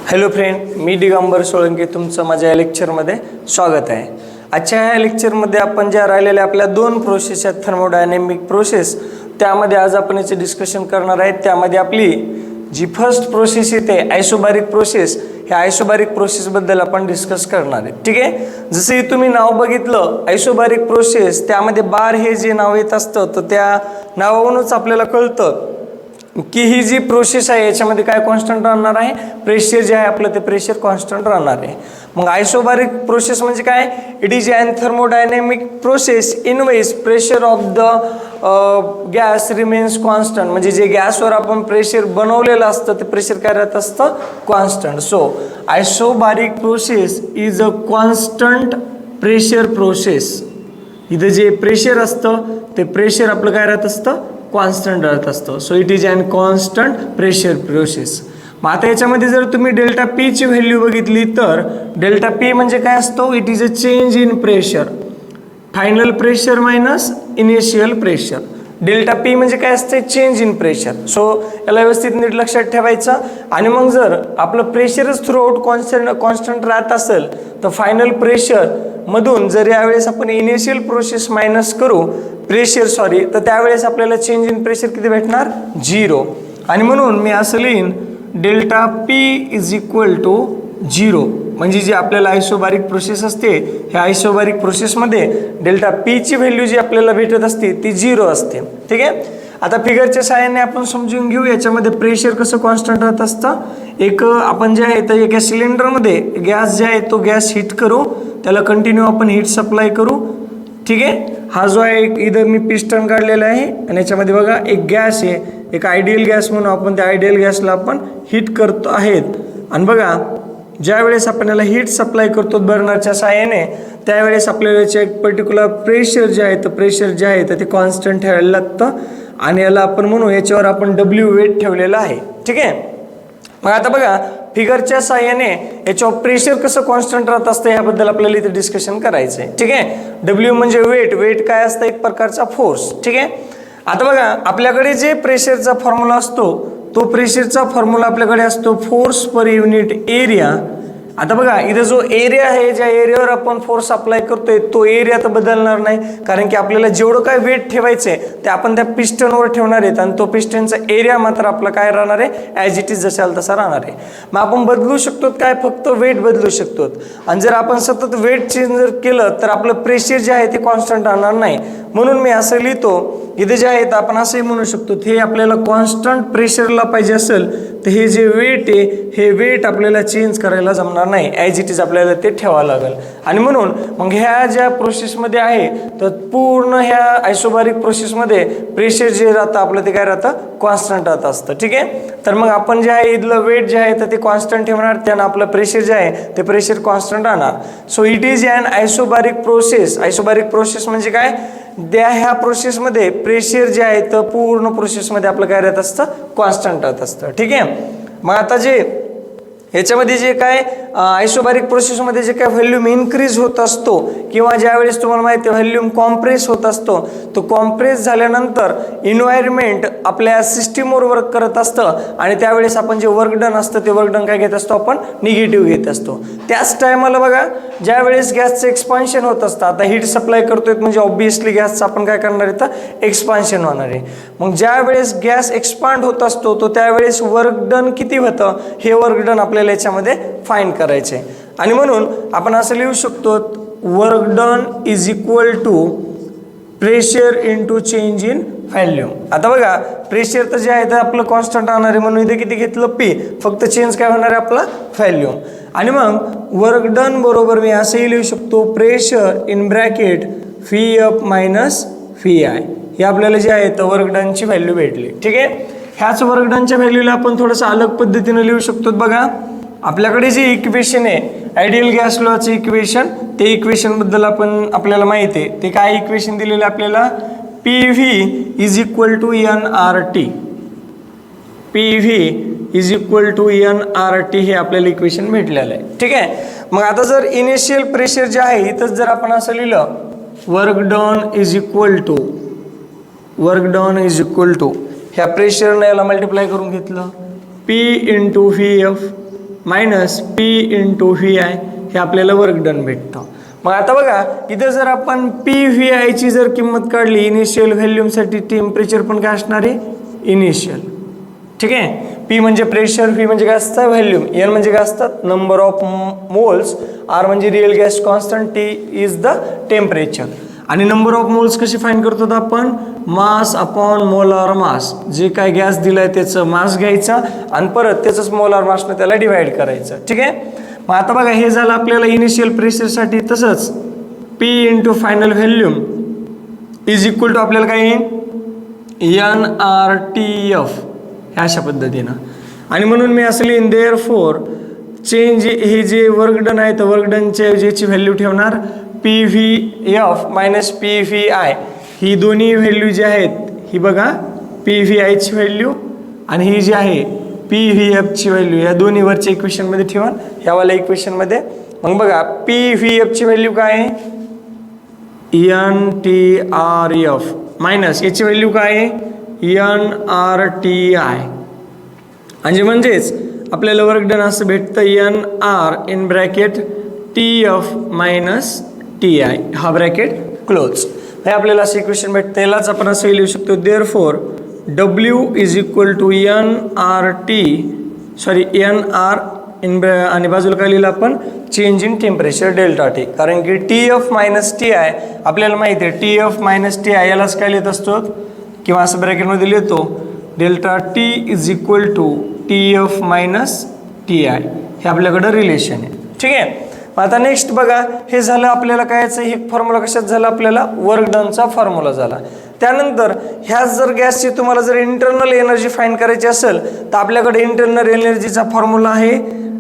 Hello friend, मी दिगंबर सोळंके तुमचं माझ्या या लेक्चरमध्ये स्वागत आहे। आजच्या ह्या लेक्चरमध्ये आपण ज्या राहिलेल्या आपल्या दोन प्रोसेस आहेत, थर्मोडायनॅमिक प्रोसेस, त्यामध्ये आज आपण याचे डिस्कशन करणार आहेत। त्यामध्ये आपली जी फर्स्ट प्रोसेस येते आयसोबारिक प्रोसेस, ह्या आयसोबारिक प्रोसेसबद्दल आपण डिस्कस करणार आहे। ठीक आहे, जसे तुम्ही नाव बघितलं आयसोबारिक प्रोसेस, त्यामध्ये बार हे जे नाव येत असतं तर त्या नावावरूनच आपल्याला कळतं की ही जी प्रोसेस आहे याच्यामध्ये काय कॉन्स्टंट राहणार आहे, प्रेशर जे आहे आपलं ते प्रेशर कॉन्स्टंट राहणार आहे। मग आयसोबारिक प्रोसेस म्हणजे काय, it is an thermodynamic process in which pressure of the gas remains constant, म्हणजे जे गॅसवर आपण प्रेशर बनवलेलं असतं ते प्रेशर काय राहत असतं, constant. So isobaric process is a constant pressure process. इथं जे प्रेशर असतं ते प्रेशर आपलं काय राहत असतं, कॉन्स्टंट राहत असतं। So it is an constant pressure process. मग आता याच्यामध्ये जर तुम्ही डेल्टा पी ची व्हॅल्यू बघितली तर डेल्टा पी म्हणजे काय असतो, it is a change in pressure, final pressure minus initial pressure. Delta P म्हणजे काय असते, चेंज इन प्रेशर। सो याला व्यवस्थित नीट लक्षात ठेवायचं। आणि मग जर आपलं प्रेशरच थ्रू आउट कॉन्स्टंट राहत असेल तर फायनल प्रेशर मधून जर यावेळेस आपण इनिशियल प्रोसेस मायनस करू प्रेशर तर त्यावेळेस आपल्याला चेंज इन प्रेशर किती भेटणार, 0। आणि म्हणून मी असं लिहीन delta P is equal to 0, म्हणजे जी आपल्याला आयसोबारिक प्रोसेस असते ह्या आयसोबारिक प्रोसेसमध्ये डेल्टा पी ची व्हॅल्यू जी आपल्याला भेटत असते ती 0 असते। ठीक आहे, आता फिगरच्या सहाय्याने आपण समजून घेऊ याच्यामध्ये प्रेशर कसं कॉन्स्टंट राहत असतं। एक आपण जे आहे तर एका सिलेंडरमध्ये गॅस जे आहे तो गॅस हीट करू, त्याला कंटिन्यू आपण हीट सप्लाय करू। ठीक आहे, हा जो आहे इथं मी पिस्टन काढलेला आहे आणि याच्यामध्ये बघा एक गॅस आहे, एक आयडियल गॅस म्हणून आपण त्या आयडियल गॅसला आपण हीट करतो आहेत। आणि बघा ज्या वेळेस आपण याला हीट सप्लाय करतो बर्नरच्या सहाय्याने त्यावेळेस आपल्याला याचे एक पर्टिक्युलर प्रेशर जे आहे तर ते कॉन्स्टंट ठेवायला लागतं आणि याला आपण म्हणू याच्यावर आपण डब्ल्यू वेट ठेवलेला आहे। ठीक आहे, मग आता बघा फिगरच्या सहाय्याने याच्यावर प्रेशर कसं कॉन्स्टंट राहत असतं याबद्दल आपल्याला इथे डिस्कशन करायचं आहे। ठीक आहे, डब्ल्यू म्हणजे वेट काय असतं, एक प्रकारचा फोर्स। ठीक आहे, आता बघा आपल्याकडे जे प्रेशरचा फॉर्म्युला असतो तो प्रेशरचा फॉर्म्युला आपल्याकडे असतो फोर्स पर युनिट एरिया। आता बघा इथं जो एरिया आहे, ज्या एरियावर आपण फोर्स अप्लाय करतोय तो एरिया तर बदलणार नाही, कारण की आपल्याला जेवढं काय वेट ठेवायचंय ते आपण त्या पिस्टनवर ठेवणार आहेत आणि तो पिस्टनचा एरिया मात्र आपला काय राहणार आहे, ॲज इट इज जशाल तसा राहणार आहे। मग आपण बदलू शकतो काय, फक्त वेट बदलू शकतो। आणि जर आपण सतत वेट चेंज जर केलं तर आपलं प्रेशर जे आहे ते कॉन्स्टंट राहणार नाही। म्हणून मी असं लिहितो इथे जे आहे तर आपण असंही म्हणू शकतो हे आपल्याला कॉन्स्टंट प्रेशरला पाहिजे असेल तर हे जे वेट आहे हे वेट आपल्याला चेंज करायला जमणार नाही, ॲज इट इज आपल्याला ते ठेवावं लागेल। आणि म्हणून मग ह्या ज्या प्रोसेसमध्ये आहे तर पूर्ण ह्या आयसोबारिक प्रोसेसमध्ये प्रेशर जे राहतं आपलं ते काय राहतं, कॉन्स्टंट राहत असतं। ठीक आहे, तर मग आपण जे आहे इथलं वेट जे आहे तर ते कॉन्स्टंट ठेवणार, त्यानं आपलं प्रेशर जे आहे ते प्रेशर कॉन्स्टंट राहणार। So it is an isobaric process. Isobaric process म्हणजे काय, ह्या प्रोसेसमध्ये प्रेशर जे आहे तर पूर्ण प्रोसेसमध्ये आपलं काय राहत असतं, कॉन्स्टंट राहत असतं। ठीक आहे, मग आता जे याच्यामध्ये जे काय आयसोबारिक प्रोसेसमध्ये जे काय व्हॉल्यूम इन्क्रीज होत असतो किंवा ज्यावेळेस तुम्हाला माहिती आहे व्हॉल्यूम कॉम्प्रेस होत असतो, तो कॉम्प्रेस झाल्यानंतर इन्व्हायरमेंट आपल्या सिस्टीमवर वर्क करत असतं आणि त्यावेळेस आपण जे वर्क डन असतं ते वर्क डन काय घेत असतो, आपण निगेटिव्ह घेत असतो। त्याच टायमाला बघा ज्यावेळेस गॅसचं एक्सपान्शन होत असतं, आता हीट सप्लाय करतोय म्हणजे ऑब्व्हियसली गॅसचं आपण काय करणार आहे तर एक्सपान्शन होणार आहे। मग ज्यावेळेस गॅस एक्सपांड होत असतो तो त्यावेळेस वर्क डन किती होतं हे वर्क डन आपल्याला याच्यामध्ये फाइंड करायचे। आणि म्हणून आपण असं लिहू शकतो work done is equal to pressure into change in volume. आता बघा प्रेशर तर जे आहे ते आपलं कॉन्स्टंट राहणार आहे म्हणून इथे किती घेतलं, पी, फक्त चेंज काय होणार आहे आपला, व्हॉल्यूम। आणि मग वर्क डन बरोबर मी असंही लिहू शकतो pressure in bracket fee F minus fee I, हे आपल्याला जे आहे तर वर्क डनची व्हॅल्यू भेटली। ठीक आहे, ह्याच वर्क डनच्या व्हॅल्यूला आपण थोडंसं अलग पद्धतीने लिहू शकतो। बघा आपल्याकडे जे इक्वेशन आहे आयडियल गॅस लॉचं इक्वेशन, ते इक्वेशनबद्दल आपल्याला माहिती आहे ते काय इक्वेशन दिलेलं आपल्याला, P V is equal to N R T, P V is equal to N R T हे आपल्याला इक्वेशन भेटलेलं आहे। ठीक आहे, मग आता जर इनिशियल प्रेशर जे आहे इथंच जर आपण असं लिहिलं work done is equal to ह्या प्रेशरने याला मल्टिप्लाय करून घेतलं P into V F minus P into V I हे आपल्याला वर्क डन भेटतं. मग आता बघा इथं जर आपण पी व्ही आयची जर किंमत काढली इनिशियल व्हॅल्यूमसाठी टेम्परेचर पण काय असणार आहे इनिशियल. ठीक आहे. पी म्हणजे प्रेशर, व्ही म्हणजे काय असतं व्हॅल्यूम, एन म्हणजे काय असतात नंबर ऑफ मोल्स, आर म्हणजे real gas constant, T is the temperature. आणि नंबर ऑफ मोल्स कशी फाईंड करतो आपण मास अपॉन मोलार मास. जे काय गॅस दिलाय त्याचं मास घ्यायचं आणि परत त्याचंच मोलार मासनं त्याला डिवाइड करायचं. ठीक आहे. मग आता बघा हे झालं आपल्याला इनिशियल प्रेशरसाठी. तसंच P into final volume is equal to आपल्याला काय येईल एन आर टी एफ ह्या अशा पद्धतीनं. आणि म्हणून मी असं लिहीन देअर फोर चेंज हे जे वर्क डन आहे तर वर्क डनच्या ज्याची व्हॅल्यू ठेवणार P V F minus P V I. ही दोन्ही व्हॅल्यू जी आहेत ही बघा पी व्ही आयची व्हॅल्यू आणि ही जी आहे पी व्ही एफची व्हॅल्यू या दोन्हीवरच्या इक्वेशनमध्ये ठेवा ह्यावाल्या इक्वेशनमध्ये. मग बघा पी व्ही एफची व्हॅल्यू काय आहे N T R F minus याची व्हॅल्यू काय आहे एन आर टी आय. आणि म्हणजेच आपल्याला वर्क डन असं भेटतं N R in bracket T F minus T I हा ब्रॅकेट क्लोज. हे आपल्याला असं इक्वेशन भेटतं. यालाच आपण असं लिहू शकतो therefore W is equal to N R in आणि बाजूला काय लिहिलं आपण change in temperature delta T. कारण की T F minus T I आपल्याला माहिती आहे T F minus T I यालाच काय लिहित असतो किंवा असं ब्रॅकेटमध्ये लिहितो delta T is equal to T F minus T I हे आपल्याकडं रिलेशन आहे. ठीक आहे. आता नेक्स्ट बघा हे झालं आपल्याला कायचं हे फॉर्म्युला कशात झाला आपल्याला वर्क डनचा फॉर्म्युला झाला. त्यानंतर ह्याच जर गॅसची तुम्हाला जर इंटरनल एनर्जी फाइंड करायची असेल तर आपल्याकडे इंटरनल एनर्जीचा फॉर्म्युला आहे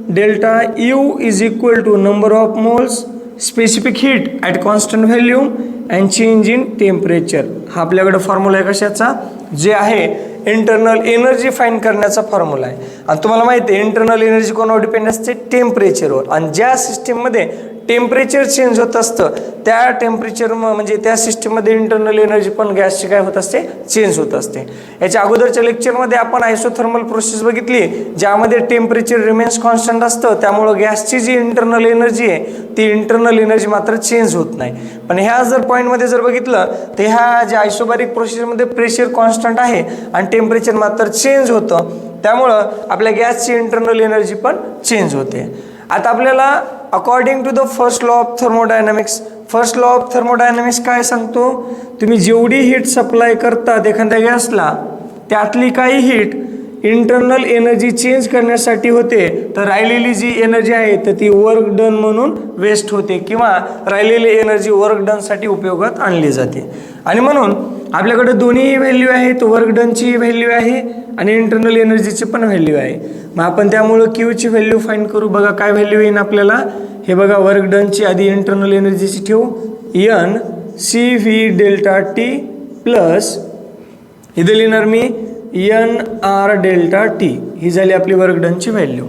delta U is equal to number of moles specific heat at constant volume and change in temperature. हा आपल्याकडे फॉर्म्युला आहे कशाचा जे आहे इंटरनल एनर्जी फाइंड करण्याचा फॉर्म्युला आहे. आणि तुम्हाला माहिती आहे इंटरनल एनर्जी कोणावर डिपेंड असते टेम्परेचरवर. आणि ज्या सिस्टीममध्ये टेम्परेचर चेंज होत असतं त्या टेम्परेचर म्हणजे त्या सिस्टीममध्ये इंटरनल एनर्जी पण गॅसची काय होत असते चेंज होत असते. याच्या अगोदरच्या लेक्चरमध्ये आपण आयसोथर्मल प्रोसेस बघितली ज्यामध्ये टेम्परेचर रिमेन्स कॉन्स्टंट असतं त्यामुळं गॅसची जी इंटरनल एनर्जी आहे ती इंटरनल एनर्जी मात्र चेंज होत नाही. पण ह्या जर पॉईंटमध्ये जर बघितलं तर ह्या ज्या आयसोबारिक प्रोसेसमध्ये प्रेशर कॉन्स्टंट आहे आणि टेम्परेचर मात्र चेंज होतं त्यामुळं आपल्या गॅसची इंटरनल एनर्जी पण चेंज होते. आता आपल्याला according to the first law of thermodynamics first law of thermodynamics काय सांगतो तुम्ही जेवढी हीट सप्लाय करतात एखाद्या गॅसला त्यातली काही हीट इंटरनल एनर्जी चेंज करण्यासाठी होते तर राहिलेली जी एनर्जी आहे तर ती वर्क डन म्हणून वेस्ट होते किंवा राहिलेली एनर्जी वर्क डनसाठी उपयोगात आणली जाते. आणि म्हणून आपल्याकडे दोन्ही व्हॅल्यू आहेत वर्क डनची व्हॅल्यू आहे आणि इंटरनल एनर्जीची पण व्हॅल्यू आहे. मग आपण त्यामुळं क्यूची व्हॅल्यू फाइंड करू. बघा काय व्हॅल्यू येईन आपल्याला हे बघा वर्क डनची आधी इंटरनल एनर्जीची ठेवू N C V delta T plus इथं लिहिणार मी एन आर डेल्टा टी ही झाली आपली वर्क डनची व्हॅल्यू.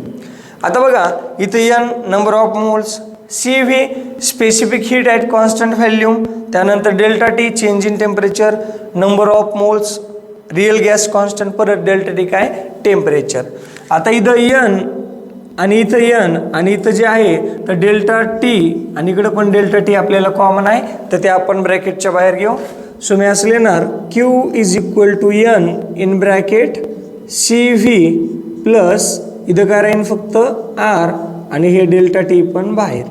आता बघा इथं N number of moles C V specific heat at constant volume त्यानंतर delta T change in temperature number of moles real gas constant परत डेल्टा टी काय टेम्परेचर. आता इथं एन आणि इथं एन आणि इथं जे आहे तर डेल्टा टी आणि इकडं पण डेल्टा टी आपल्याला कॉमन आहे तर ते आपण ब्रॅकेटच्या बाहेर घेऊ. सो मी असं लिहिणार Q is equal to N in bracket C V plus इथं काय राहीन फक्त आर आणि हे डेल्टा टी पण बाहेर.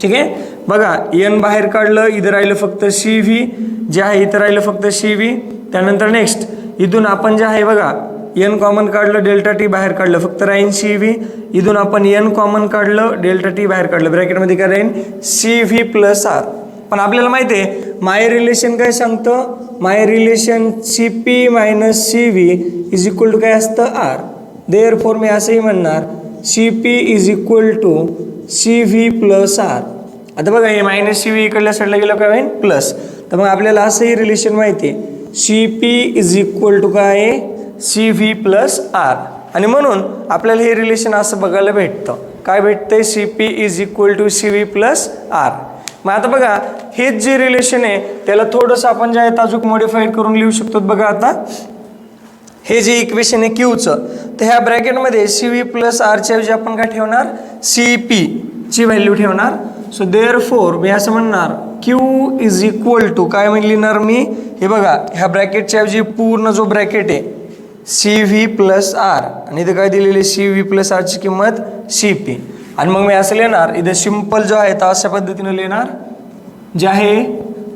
ठीक आहे. बघा एन बाहेर काढलं इथं राहिलं फक्त सी व्ही जे आहे इथं राहिलं फक्त सी व्ही. त्यानंतर नेक्स्ट इथून आपण जे आहे बघा एन कॉमन काढलं डेल्टा टी बाहेर काढलं फक्त राहीन सी व्ही. इथून आपण एन कॉमन काढलं डेल्टा टी बाहेर काढलं ब्रॅकेटमध्ये काय राहीन सी व्ही प्लस आर. पण आपल्याला माहिती आहे माय रिलेशन काय सांगतं Mayer relation C P minus C V is equal to काय असतं आर. देअर फोर मी असंही म्हणणार C P is equal to C V plus R. आता बघा हे मायनस सी व्ही इकडल्या साईडला गेलं काय होईल प्लस. तर मग आपल्याला असंही रिलेशन माहिती आहे C P is equal to काय सी व्ही प्लस आर. आणि म्हणून आपल्याला हे रिलेशन असं बघायला भेटतं काय भेटतंय C P is equal to C V plus R. मग आता बघा हेच जे रिलेशन आहे त्याला थोडंसं आपण जे आहे अजून मॉडिफाईड करून लिहू शकतो. बघा आता हे जे इक्वेशन आहे क्यूचं तर ह्या ब्रॅकेटमध्ये सी व्ही प्लस आरच्या ऐवजी आपण काय ठेवणार, सी पी ची व्हॅल्यू ठेवणार. सो देअरफॉर मी असं म्हणणार क्यू इज इक्वल टू काय म्हणजे लिहिणार मी, हे बघा ह्या ब्रॅकेटच्या ऐवजी पूर्ण जो ब्रॅकेट आहे सी व्ही प्लस आर आणि इथं काय दिलेली सी व्ही प्लस आरची किंमत सी पी. आणि मग मी असं लिहिणार इथं सिम्पल जो आहे तर अशा पद्धतीने लिहिणार जे आहे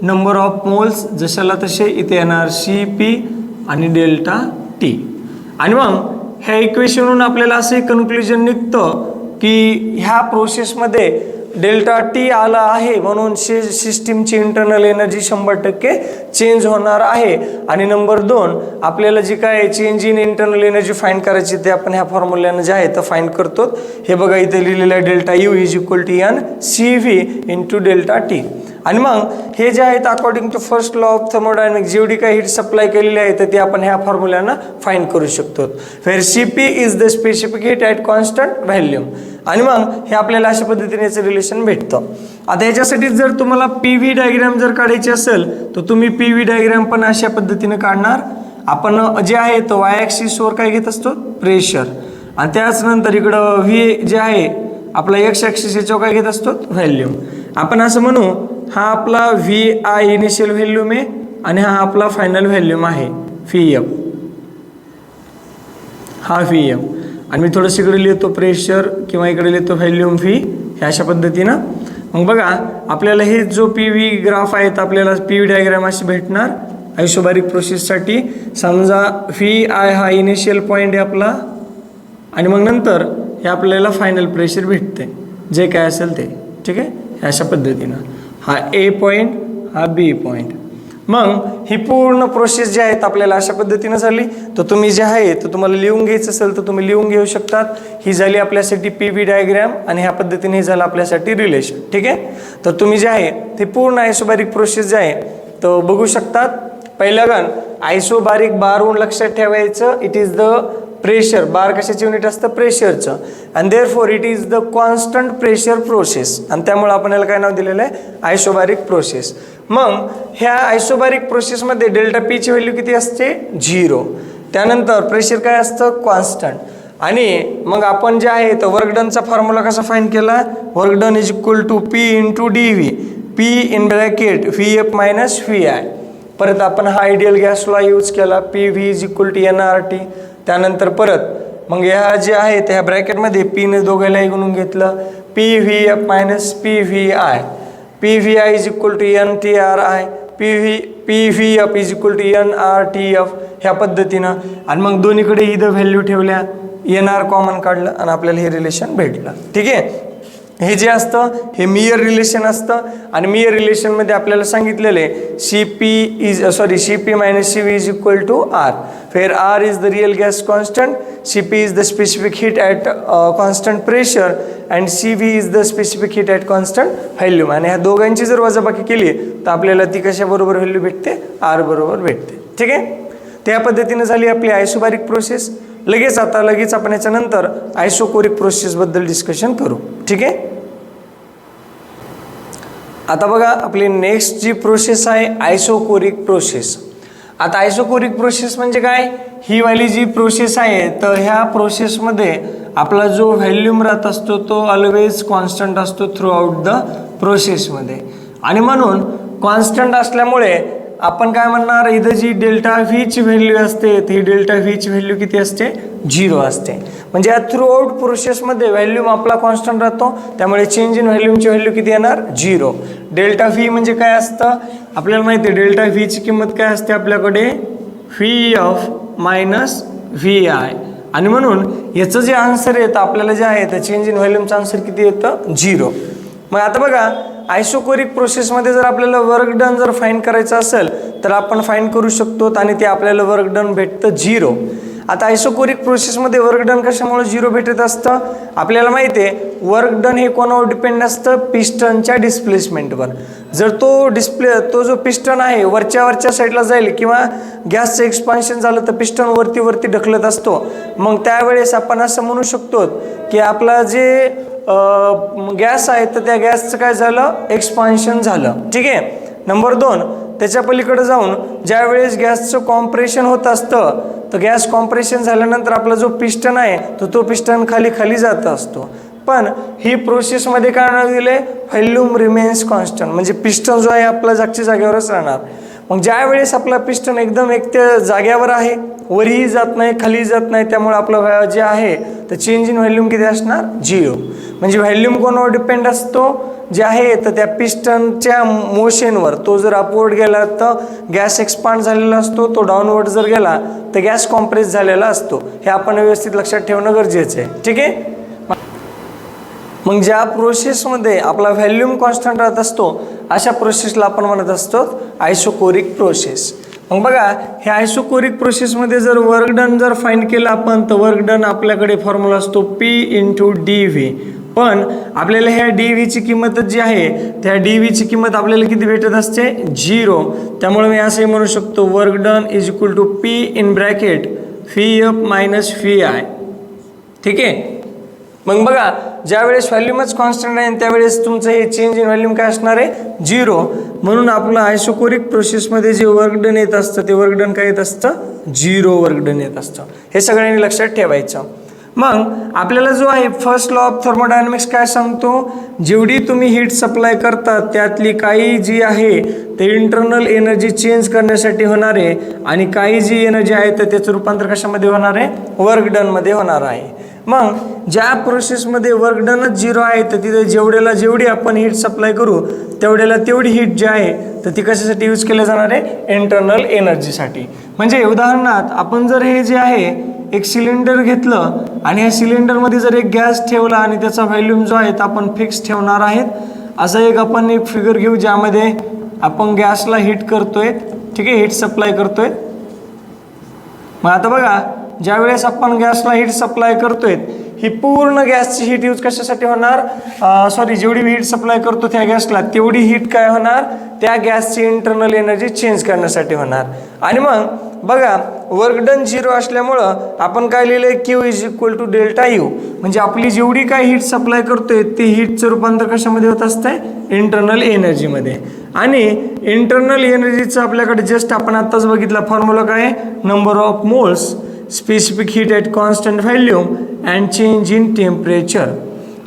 नंबर ऑफ मोल्स जशाला तसे इथे येणार सी पी आणि डेल्टा टी. आणि मग ह्या इक्वेशनवरून आपल्याला असं कन्क्लुजन निघतं की ह्या प्रोसेसमध्ये डेल्टा टी आला आहे म्हणून सिस्टीमची इंटरनल एनर्जी 100% चेंज होणार आहे. आणि नंबर 2 आपल्याला जी काय change in internal energy find करायची ते आपण ह्या फॉर्म्युल्यानं जे आहे तर फाइंड करतो. हे बघा इथे लिहिलेलं आहे delta U is equal to N C V into delta T. आणि मग हे जे आहेत according to first law of thermodynamics जेवढी काही हीट सप्लाय केलेली आहे तर ती आपण ह्या फॉर्म्युल्यानं फाइंड करू शकतो. Where C P is the specific heat at constant volume. आणि मग हे आपल्याला अशा पद्धतीने याचं रिलेशन भेटतं. आता याच्यासाठी जर तुम्हाला पी व्ही डायग्राम जर काढायची असेल तर तुम्ही पी व्ही डायग्राम पण अशा पद्धतीने काढणार. आपण जे आहे तो वाय ॲक्सिसवर काय घेत असतो, प्रेशर. आणि त्याच नंतर इकडं व्ही जे आहे आपला एक्स ॲक्सिस याच्यावर काय घेत असतो, व्हॅल्यूम. आपण असं म्हणू हा आपला व्ही आय इनिशियल व्हॅल्यूम आहे आणि हा आपला फायनल व्हॅल्यूम आहे व्ही एफ. हा व्ही एफ आणि मी थोडंसं इकडे लिहितो प्रेशर किंवा इकडे लिहितो व्हॅल्यूम व्ही ह्या अशा पद्धतीनं. मग बघा आपल्याला हे जो पी व्ही ग्राफ आहे तर आपल्याला पी व्ही डायग्राम अशी भेटणार आयसोबारिक प्रोसेससाठी. समजा व्ही आय हा इनिशियल पॉईंट आहे आपला आणि मग नंतर हे आपल्याला फायनल प्रेशर भेटते जे काय असेल ते. ठीक आहे, ह्या अशा पद्धतीनं हा ए पॉईंट हा बी पॉईंट. मग ही पूर्ण प्रोसेस जी आहे आपल्याला अशा पद्धतीनं झाली. तर तुम्ही जे आहे तर तुम्हाला लिहून घ्यायचं असेल तर तुम्ही लिहून घेऊ शकतात. ही झाली आपल्यासाठी पी व्ही डायग्राम आणि ह्या पद्धतीने हे झालं आपल्यासाठी रिलेशन. ठीक आहे, तर तुम्ही जे आहे ते पूर्ण आयसोबारिक प्रोसेस जे आहे तर बघू शकतात. पहिलं गण आयसोबारिक बारहून लक्षात ठेवायचं it is the pressure. Bar कशाचं युनिट असतं, प्रेशरचं. And therefore it is the constant pressure process आणि त्यामुळे आपण याला काय नाव दिलेलं आहे, आयसोबारिक प्रोसेस. मग ह्या आयसोबारिक प्रोसेसमध्ये डेल्टा पीची व्हॅल्यू किती असते, 0. त्यानंतर प्रेशर काय असतं, कॉन्स्टंट. आणि मग आपण जे आहे तर वर्क डनचा फॉर्म्युला कसा फाइंड केला, work done is equal to P into D V, P in bracket V F minus V I. परत आपण हा आयडियल गॅस लॉ यूज केला, P V is equal to N R T. त्यानंतर परत मग ह्या जे आहे त्या ब्रॅकेटमध्ये पीने दोघांनाही गुणून घेतलं, P V F minus P V I. P V I is equal to N T R I, P V F is equal to N R T F ह्या पद्धतीनं. आणि मग दोन्हीकडे इथं व्हॅल्यू ठेवल्या, एन आर कॉमन काढलं आणि आपल्याला हे रिलेशन भेटलं. ठीक आहे, हे जे असतं हे मियर रिलेशन असतं. आणि मियर रिलेशनमध्ये आपल्याला सांगितलेलं आहे C P minus C V is equal to R. Where R is the real gas constant, C P is the specific heat at constant pressure and C V is the specific heat at constant volume. आणि ह्या दोघांची जर वजाबाकी केली तर आपल्याला ती कशाबरोबर value भेटते, आर बरोबर भेटते. ठीक आहे, त्या पद्धतीने झाली आपली आयसोबारिक प्रोसेस. लगेच आपण याच्यानंतर आयसोकोरिक प्रोसेसबद्दल डिस्कशन करू. ठीक आहे, आता बघा आपली नेक्स्ट जी प्रोसेस आहे आयसोकोरिक प्रोसेस. आता आयसोकोरिक प्रोसेस म्हणजे काय, ही वाली जी प्रोसेस आहे तर ह्या प्रोसेसमध्ये आपला जो व्हॅल्यूम राहत असतो तो ऑलवेज कॉन्स्टंट असतो थ्रू आउट द प्रोसेसमध्ये. आणि म्हणून कॉन्स्टंट असल्यामुळे आपण काय म्हणणार, इथं जी डेल्टा व्हीची व्हॅल्यू असते ती डेल्टा व्हीची व्हॅल्यू किती असते, 0 असते. म्हणजे या थ्रू आउट प्रोसेसमध्ये व्हॅल्यूम आपला कॉन्स्टंट राहतो त्यामुळे चेंज इन व्हॅल्यूमची व्हॅल्यू किती येणार, 0. डेल्टा व्ही म्हणजे काय असतं आपल्याला माहिती आहे, डेल्टा व्हीची किंमत काय असते आपल्याकडे, V F minus V I. आणि म्हणून याचं जे आन्सर येतं आपल्याला जे आहे तर चेंज इन व्हॅल्यूमचं आन्सर किती येतं, 0. मग आता बघा आयसोकोरिक प्रोसेसमध्ये जर आपल्याला वर्क डन जर फाइंड करायचं असेल तर आपण फाइंड करू शकतो आणि ते आपल्याला वर्क डन भेटतं 0. आता आयसोकोरिक प्रोसेसमध्ये वर्क डन कशामुळे 0 भेटत असतं आपल्याला माहिती आहे, वर्क डन हे कोणावर डिपेंड असतं, पिस्टनच्या डिस्प्लेसमेंटवर. जर तो जो पिस्टन आहे वरच्या साईडला जाईल किंवा गॅसचं एक्सपान्शन झालं तर पिस्टन वरती ढकलत असतो. मग त्यावेळेस आपण असं म्हणू शकतो की आपला जे गॅस आहे तर त्या गॅसचं काय झालं, एक्सपान्शन झालं. ठीक आहे. नंबर 2 त्याच्या पलीकडे जाऊन ज्या वेळेस गॅसचं कॉम्प्रेशन होत असतं तर गॅस कॉम्प्रेशन झाल्यानंतर आपला जो पिस्टन आहे तो पिस्टन खाली खाली जात असतो. पण ही प्रोसेसमध्ये काय नाव दिले, व्हॉल्यूम रिमेन्स कॉन्स्टंट, म्हणजे पिस्टन जो आहे आपला जागच्या जागेवरच राहणार. मग ज्या वेळेस आपला पिस्टन एकदम एक त्या जाग्यावर आहे, वरही जात नाही खाली जात नाही, त्यामुळे आपलं जे आहे तर चेंज इन व्हॉल्यूम किती असणार, 0. म्हणजे व्हॉल्यूम कोणावर डिपेंड असतो, जे आहे तर त्या पिस्टनच्या मोशनवर. तो जर अपवर्ड गेला तर गॅस एक्सपांड झालेला असतो, तो डाऊनवर्ड जर गेला तर गॅस कॉम्प्रेस झालेला असतो. हे आपण व्यवस्थित लक्षात ठेवणं गरजेचं आहे. ठीक आहे. मग ज्या प्रोसेसमध्ये आपला व्हॉल्यूम कॉन्स्टंट राहत असतो अशा प्रोसेसला आपण म्हणत असतो आयसोकोरिक प्रोसेस. मग बघा, ह्या आयसोकोरिक प्रोसेसमध्ये जर वर्क डन जर फाइंड केलं आपण तर वर्क डन आपल्याकडे फॉर्म्युला असतो P/dV. पण आपल्याला ह्या dVची किंमत जी आहे त्या dVची किंमत आपल्याला किती भेटत असते, 0. त्यामुळे मी असंही म्हणू शकतो work done is equal to P(F - Vi). ठीक आहे. मग बघा, ज्यावेळेस व्हॉल्यूमच कॉन्स्टंट आहे त्यावेळेस तुमचं हे चेंज इन व्हॉल्यूम काय असणार आहे, 0. म्हणून आपलं आयसोकोरिक प्रोसेसमध्ये जे वर्क डन येत असतं ते वर्क डन काय येत असतं, 0 वर्क डन येत असतं. हे सगळ्यांनी लक्षात ठेवायचं. मग आपल्याला जो आहे फर्स्ट लॉ ऑफ थर्मोडायनॅमिक्स काय सांगतो, जेवढी तुम्ही हीट सप्लाय करता त्यातली काही जी आहे ते इंटरनल एनर्जी चेंज करण्यासाठी होणार आहे आणि काही जी एनर्जी आहे तर त्याचं रूपांतर कशामध्ये होणार आहे, वर्क डनमध्ये होणार आहे. मग ज्या प्रोसेसमध्ये वर्क डनच 0 आहे तर तिथे जेवढी आपण हीट सप्लाय करू तेवढ्याला तेवढी हीट जी आहे तर ती कशासाठी यूज केली जाणार आहे, इंटरनल एनर्जीसाठी. म्हणजे उदाहरणार्थ आपण जर हे जे आहे एक सिलेंडर घेतलं आणि या सिलेंडरमध्ये जर एक गॅस ठेवला आणि त्याचा व्हॉल्यूम जो आहे तो आपण फिक्स ठेवणार आहेत. असं एक आपण एक फिगर घेऊ ज्यामध्ये आपण गॅसला हीट करतोय. ठीक आहे, हीट सप्लाय करतोय. मग आता बघा, ज्यावेळेस आपण गॅसला हीट सप्लाय करतोय ही पूर्ण गॅसची हीट यूज कशासाठी होणार, जेवढी हीट सप्लाय करतो त्या गॅसला तेवढी हीट काय होणार, त्या गॅसची इंटरनल एनर्जी चेंज करण्यासाठी होणार. आणि मग बघा, वर्क डन 0 असल्यामुळं आपण काय लिहिलंय, Q = Δu. म्हणजे आपली जेवढी काय हीट सप्लाय करतोय ते हीटचं रूपांतर कशामध्ये होत असतंय, इंटरनल एनर्जीमध्ये. आणि इंटरनल एनर्जीचं आपल्याकडे जस्ट आपण आत्ताच बघितला फॉर्म्युला काय आहे, number of moles, specific heat at constant volume and change in temperature.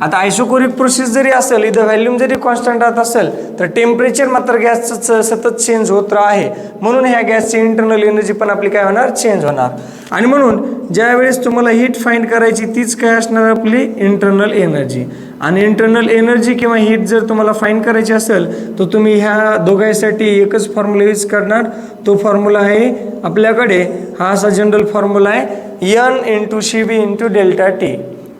आता आयसोकोरिक प्रोसेस जरी असेल, इथं व्हॉल्यूम जरी कॉन्स्टंट राहत असेल तर टेम्परेचर मात्र गॅसचं सतत चेंज होत आहे. म्हणून ह्या गॅसची इंटरनल एनर्जी पण आपली काय होणार, चेंज होणार. आणि म्हणून ज्यावेळेस तुम्हाला हीट फाइंड करायची तीच काय असणार, आपली इंटरनल एनर्जी. आणि इंटरनल एनर्जी किंवा हीट जर तुम्हाला फाइंड करायची असेल तर तुम्ही ह्या दोघांसाठी एकच फॉर्म्युला यूज करणार. तो फॉर्म्युला आहे आपल्याकडे, हा असा जनरल फॉर्म्युला आहे, N × Cv × ΔT,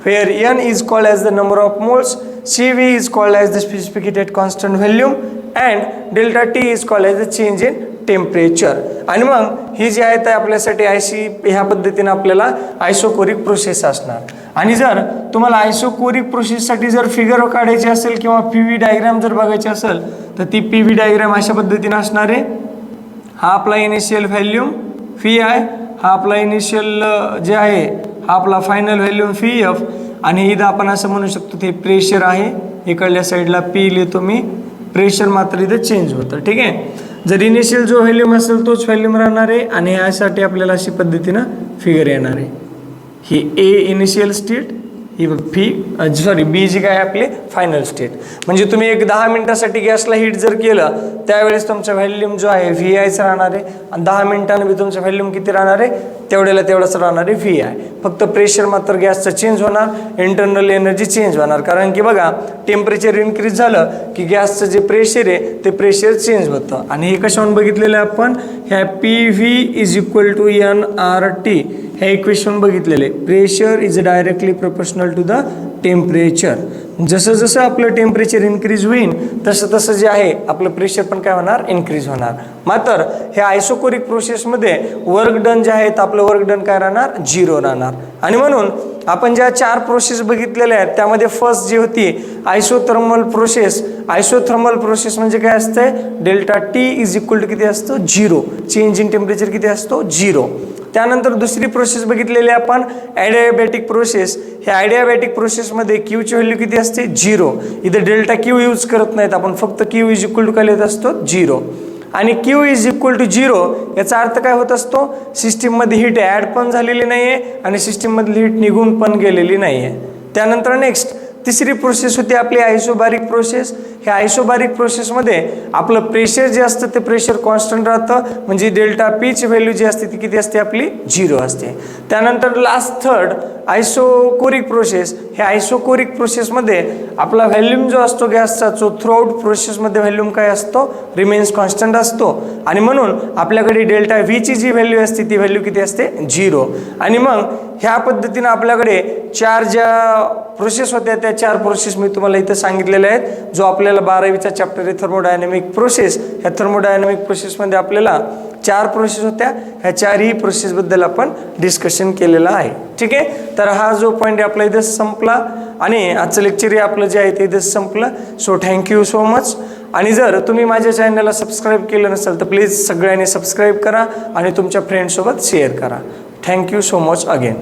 where N is called as the number of moles, Cv is called as the specific heat at constant volume and ΔT is called as the change in temperature. आणि मग ही जी आहे ते आपल्यासाठी ह्या पद्धतीने आपल्याला isochoric process असणार. आणि जर तुम्हाला आयसोकोरिक प्रोसेससाठी जर फिगर काढायची असेल किंवा PV डायग्राम जर बघायची असेल तर ती PV डायग्राम अशा पद्धतीने असणार आहे. हा आपला इनिशियल व्हॉल्यूम Vi, हा आपला इनिशियल जे आहे हा आपला फायनल व्हॉल्यूम Vf, आणि इथं आपण असं म्हणू शकतो ते प्रेशर आहे. इकडल्या साईडला P लिहितो मी, प्रेशर मात्र इथं चेंज होतं. ठीक आहे, जर इनिशियल जो व्हॉल्यूम असेल तोच व्हॉल्यूम राहणार आहे. आणि यासाठी आपल्याला अशी पद्धतीनं फिगर येणार आहे. ही A initial state, he B जी काय आपली फायनल स्टेट. म्हणजे तुम्ही एक 10 मिनिटासाठी गॅसला हीट जर केलं त्यावेळेस तुमचा व्हॉल्यूम जो आहे VIच राहणार आहे. आणि 10 मिनिटांनी बी तुमचं व्हॉल्यूम किती राहणार आहे, तेवढ्याला तेवढंच राहणार आहे VI. फक्त प्रेशर मात्र गॅसचं चेंज होणार, इंटरनल एनर्जी चेंज होणार. कारण की बघा, टेम्परेचर इन्क्रीज झालं की गॅसचं जे प्रेशर आहे ते प्रेशर चेंज होतं. आणि हे कशावरून बघितलेलं आहे आपण, ह्या PV = nRT हे इक्वेशन बघितलेले. Pressure is directly proportional to the temperature. जसं जसं आपलं टेम्परेचर इन्क्रीज होईल तसं तसं जे आहे आपलं प्रेशर पण काय होणार, इन्क्रीज होणार. मात्र ह्या आयसोकोरिक प्रोसेसमध्ये वर्क डन जे आहेत आपलं वर्क डन काय राहणार, 0 राहणार. आणि म्हणून आपण ज्या 4 प्रोसेस बघितलेल्या आहेत त्यामध्ये फर्स्ट जी होती आयसोथर्मल प्रोसेस. आयसोथर्मल प्रोसेस म्हणजे काय असते, ΔT किती असतो, 0. चेंज इन टेम्परेचर किती असतो, 0. त्यानंतर दुसरी प्रोसेस बघितलेली आपण ॲडियाबॅटिक प्रोसेस. ह्या ॲडियाबॅटिक प्रोसेसमध्ये Qची व्हॅल्यू किती असते, 0. इथं ΔQ यूज करत नाहीत आपण, फक्त Q काय लिहित असतो, 0. आणि Q इज इक्वल टू 0 याचा अर्थ काय होत असतो, सिस्टीममध्ये हीट ॲड पण झालेली नाही आहे आणि सिस्टीममधली हीट निघून पण गेलेली नाही आहे. त्यानंतर नेक्स्ट तिसरी प्रोसेस होती आपली आयसोबारिक प्रोसेस. ह्या आयसोबारिक प्रोसेसमध्ये आपलं प्रेशर जे असतं ते प्रेशर कॉन्स्टंट राहतं, म्हणजे डेल्टा पीची व्हॅल्यू जी असते ती किती असते आपली 0 असते. त्यानंतर लास्ट थर्ड आयसोकोरिक प्रोसेस. ह्या आयसोकोरिक प्रोसेसमध्ये आपला व्हॅल्यूम जो असतो गॅसचा तो थ्रूआउट प्रोसेसमध्ये व्हॅल्यूम काय असतो, रिमेन्स कॉन्स्टंट असतो आणि म्हणून आपल्याकडे डेल्टा व्हीची जी व्हॅल्यू असते ती व्हॅल्यू किती असते 0. आणि मग ह्या पद्धतीनं आपल्याकडे 4 ज्या प्रोसेस होत्या त्या 4 प्रोसेस मी तुम्हाला इथं सांगितलेल्या आहेत. जो आपल्याला 12वीचा चॅप्टर आहे थर्मोडायनॅमिक प्रोसेस. ह्या थर्मोडायनॅमिक प्रोसेसमध्ये आपल्याला 4 प्रोसेस होत्या. ह्या 4ही प्रोसेसबद्दल आपण डिस्कशन केलेलं आहे. ठीक आहे, तर हा जो पॉईंट आपला इथं संपला आणि आजचं लेक्चर आपलं जे आहे ते इथं संपलं. So thank you so much. आणि जर तुम्ही माझ्या चॅनलला सबस्क्राईब केलं नसेल तर प्लीज सगळ्यांनी सबस्क्राईब करा आणि तुमच्या फ्रेंड्ससोबत शेअर करा. Thank you so much again.